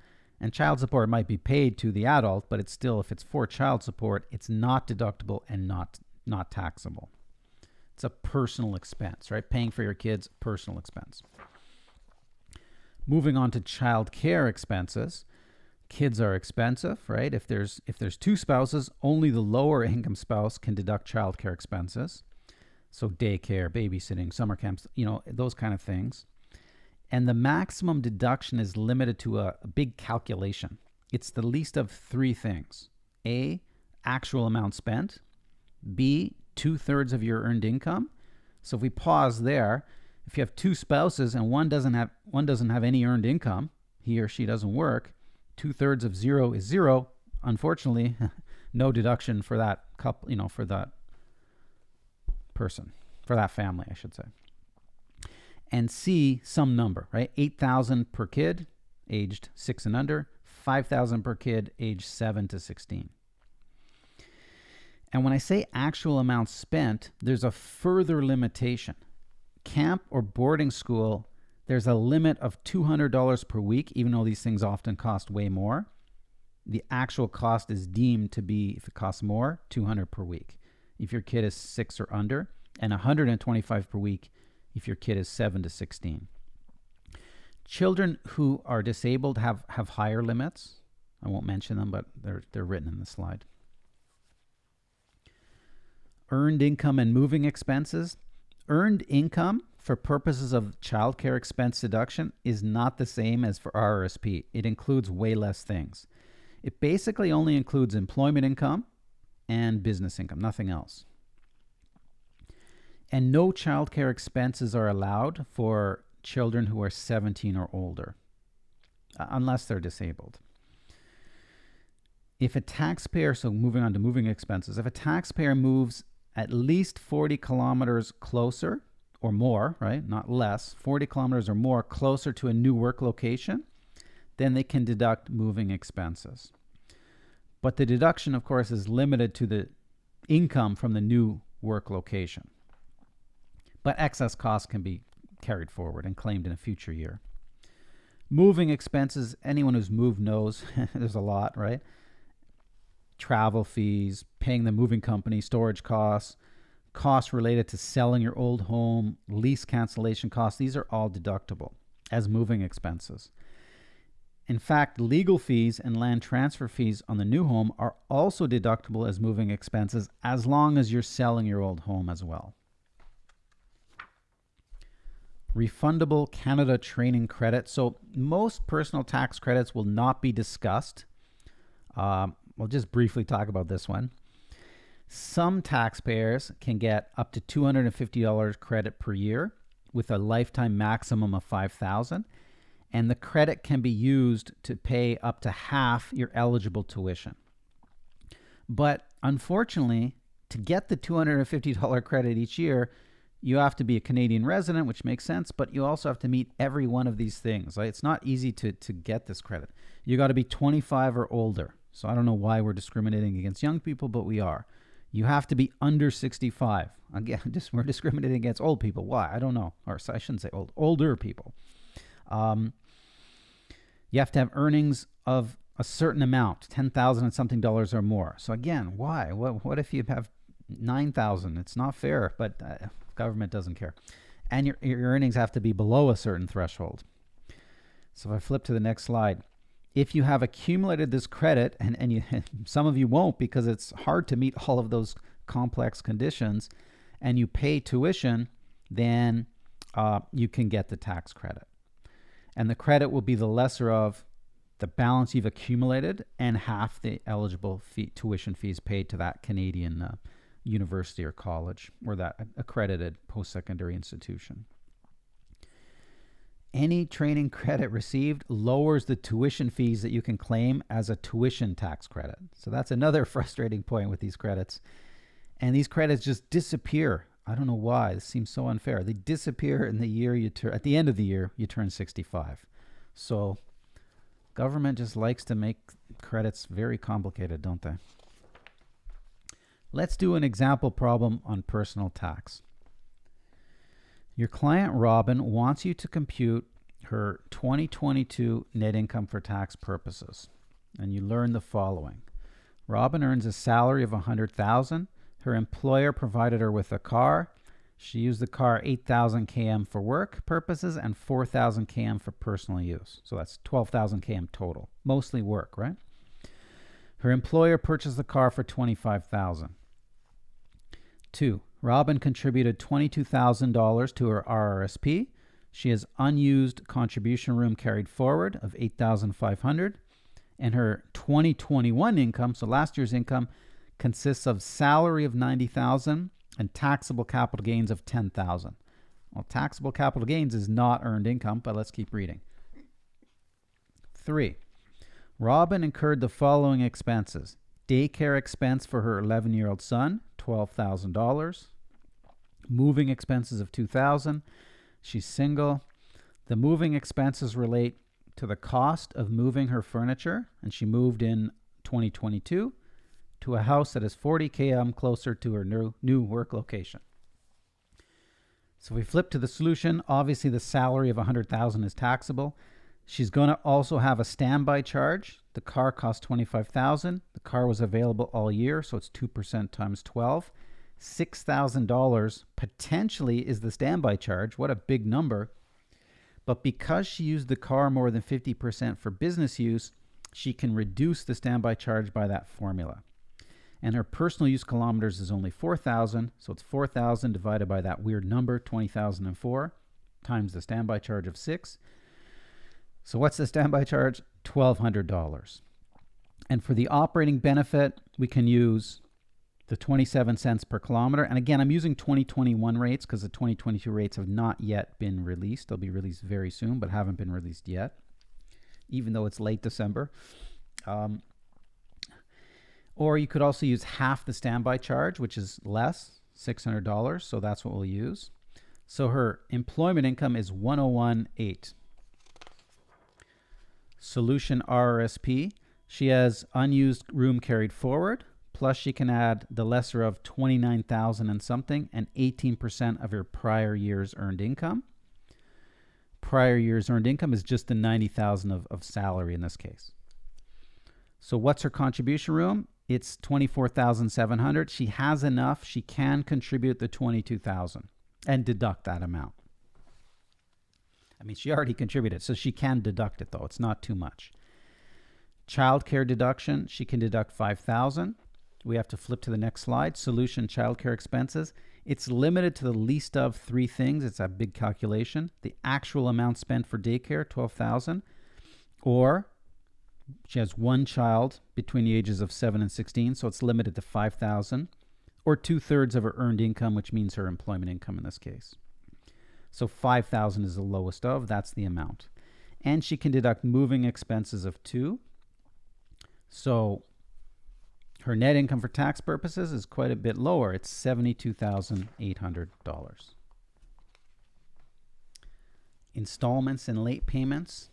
And child support might be paid to the adult, but it's still, if it's for child support, it's not deductible and not taxable. It's a personal expense, right? Paying for your kids, personal expense. Moving on to child care expenses. Kids are expensive, right? If there's two spouses, only the lower income spouse can deduct child care expenses. So daycare, babysitting, summer camps, those kind of things. And the maximum deduction is limited to a big calculation. It's the least of three things. A, actual amount spent. B, 2/3 of your earned income. So if we pause there, if you have two spouses and one doesn't have any earned income, he or she doesn't work, 2/3 of zero is zero. Unfortunately, no deduction for that couple, for that person, for that family, I should say. And C, some number, right? 8,000 per kid, aged 6 and under, 5,000 per kid, aged 7 to 16. And when I say actual amount spent, there's a further limitation. Camp or boarding school, there's a limit of $200 per week, even though these things often cost way more. The actual cost is deemed to be, if it costs more, $200 per week if your kid is 6 or under, and $125 per week if your kid is 7 to 16. Children who are disabled have higher limits. I won't mention them, but they're written in the slide. Earned income and moving expenses. Earned income for purposes of child care expense deduction is not the same as for RRSP. It includes way less things. It basically only includes employment income and business income, nothing else. And no child care expenses are allowed for children who are 17 or older, unless they're disabled. If a taxpayer, so moving on to moving expenses, if a taxpayer moves at least 40 kilometers closer or more, right, not less, 40 kilometers or more closer to a new work location, then they can deduct moving expenses. But the deduction, of course, is limited to the income from the new work location. But excess costs can be carried forward and claimed in a future year. Moving expenses, anyone who's moved knows there's a lot, right? Travel fees, paying the moving company, storage costs, costs related to selling your old home, lease cancellation costs, these are all deductible as moving expenses. In fact, legal fees and land transfer fees on the new home are also deductible as moving expenses as long as you're selling your old home as well. Refundable Canada training credit. So most personal tax credits will not be discussed. We'll just briefly talk about this one. Some taxpayers can get up to $250 credit per year with a lifetime maximum of $5,000, and the credit can be used to pay up to half your eligible tuition. But unfortunately, to get the $250 credit each year, you have to be a Canadian resident, which makes sense, but you also have to meet every one of these things. Right? It's not easy to get this credit. You got to be 25 or older. So I don't know why we're discriminating against young people, but we are. You have to be under 65. Again, we're discriminating against old people. Why? I don't know. Or I shouldn't say older people. You have to have earnings of a certain amount, $10,000 and something dollars or more. So again, why? What if you have 9,000? It's not fair, but government doesn't care. And your earnings have to be below a certain threshold. So if I flip to the next slide, if you have accumulated this credit, and you, some of you won't because it's hard to meet all of those complex conditions, and you pay tuition, then you can get the tax credit. And the credit will be the lesser of the balance you've accumulated and half the eligible tuition fees paid to that Canadian university or college or that accredited post-secondary institution. Any training credit received lowers the tuition fees that you can claim as a tuition tax credit. So that's another frustrating point with these credits. And these credits just disappear. I don't know why. This seems so unfair. They disappear in the year at the end of the year, you turn 65. So government just likes to make credits very complicated, don't they? Let's do an example problem on personal tax. Your client, Robin, wants you to compute her 2022 net income for tax purposes. And you learn the following. Robin earns a salary of $100,000. Her employer provided her with a car. She used the car 8,000 km for work purposes and 4,000 km for personal use. So that's 12,000 km total, mostly work, right? Her employer purchased the car for $25,000. 2. Robin contributed $22,000 to her RRSP. She has unused contribution room carried forward of $8,500, and her 2021 income, so last year's income, consists of salary of $90,000 and taxable capital gains of $10,000. Well, taxable capital gains is not earned income, but let's keep reading. 3. Robin incurred the following expenses: daycare expense for her 11-year-old son, $12,000. Moving expenses of $2,000. She's single. The moving expenses relate to the cost of moving her furniture, and she moved in 2022 to a house that is 40 km closer to her new work location. So we flip to the solution. Obviously, the salary of $100,000 is taxable. She's going to also have a standby charge. The car cost $25,000. The car was available all year, so it's 2% times 12. $6,000 potentially is the standby charge. What a big number. But because she used the car more than 50% for business use, she can reduce the standby charge by that formula. And her personal use kilometers is only 4,000, so it's 4,000 divided by that weird number, 20,004, times the standby charge of 6. So what's the standby charge? $1,200. And for the operating benefit, we can use the 27 cents per kilometer. And again, I'm using 2021 rates because the 2022 rates have not yet been released. They'll be released very soon, but haven't been released yet, even though it's late December. Or you could also use half the standby charge, which is less, $600. So that's what we'll use. So her employment income is $101,800. Solution RRSP. She has unused room carried forward, plus she can add the lesser of $29,000 and something and 18% of her prior year's earned income. Prior year's earned income is just the $90,000 of salary in this case. So what's her contribution room? It's $24,700. She has enough. She can contribute the $22,000 and deduct that amount. I mean, she already contributed, so she can deduct it, though. It's not too much. Childcare deduction, she can deduct $5,000. We have to flip to the next slide. Solution childcare expenses. It's limited to the least of three things. It's a big calculation. The actual amount spent for daycare, $12,000, or she has one child between the ages of 7 and 16, so it's limited to $5,000, or 2/3 of her earned income, which means her employment income in this case. So $5,000 is the lowest of, that's the amount. And she can deduct moving expenses of $2,000. So her net income for tax purposes is quite a bit lower. It's $72,800. Installments and late payments.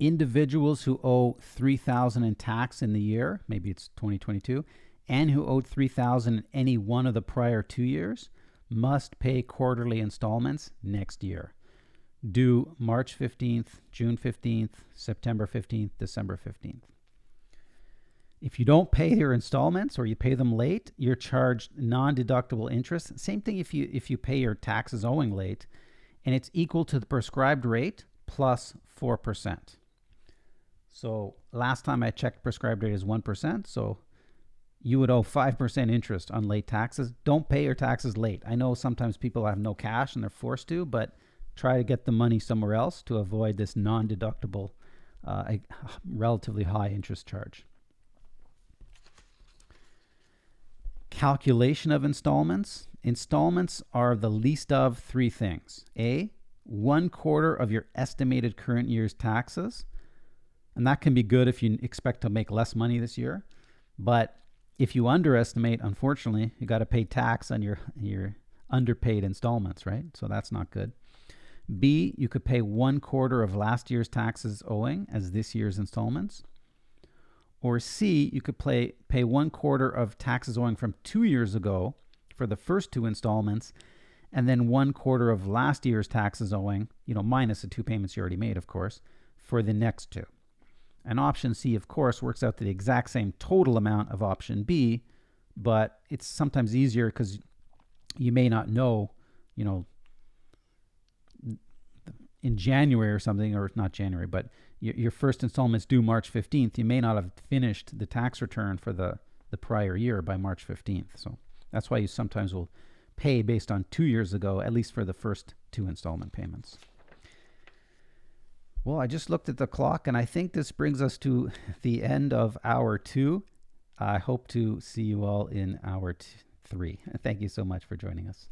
Individuals who owe $3,000 in tax in the year, maybe it's 2022, and who owed $3,000 in any one of the prior 2 years must pay quarterly installments next year, due March 15th, June 15th, September 15th, December 15th. If you don't pay your installments or you pay them late, you're charged non-deductible interest. Same thing if you pay your taxes owing late, and it's equal to the prescribed rate plus 4%. So last time I checked, prescribed rate is 1%. So you would owe 5% interest on late taxes. Don't pay your taxes late. I know sometimes people have no cash and they're forced to, but try to get the money somewhere else to avoid this non-deductible, relatively high interest charge. Calculation of installments. Installments are the least of three things. A, 1/4 of your estimated current year's taxes. And that can be good if you expect to make less money this year. But if you underestimate, unfortunately, you got to pay tax on your underpaid installments, right? So that's not good. B, you could pay 1/4 of last year's taxes owing as this year's installments. Or C, you could pay 1/4 of taxes owing from 2 years ago for the first two installments, and then 1/4 of last year's taxes owing, minus the two payments you already made, of course, for the next two. And option C, of course, works out to the exact same total amount of option B, but it's sometimes easier because you may not know, in January or something, or not January, but your first installment's due March 15th. You may not have finished the tax return for the prior year by March 15th. So that's why you sometimes will pay based on 2 years ago, at least for the first two installment payments. Well, I just looked at the clock, and I think this brings us to the end of hour 2. I hope to see you all in hour 3. Thank you so much for joining us.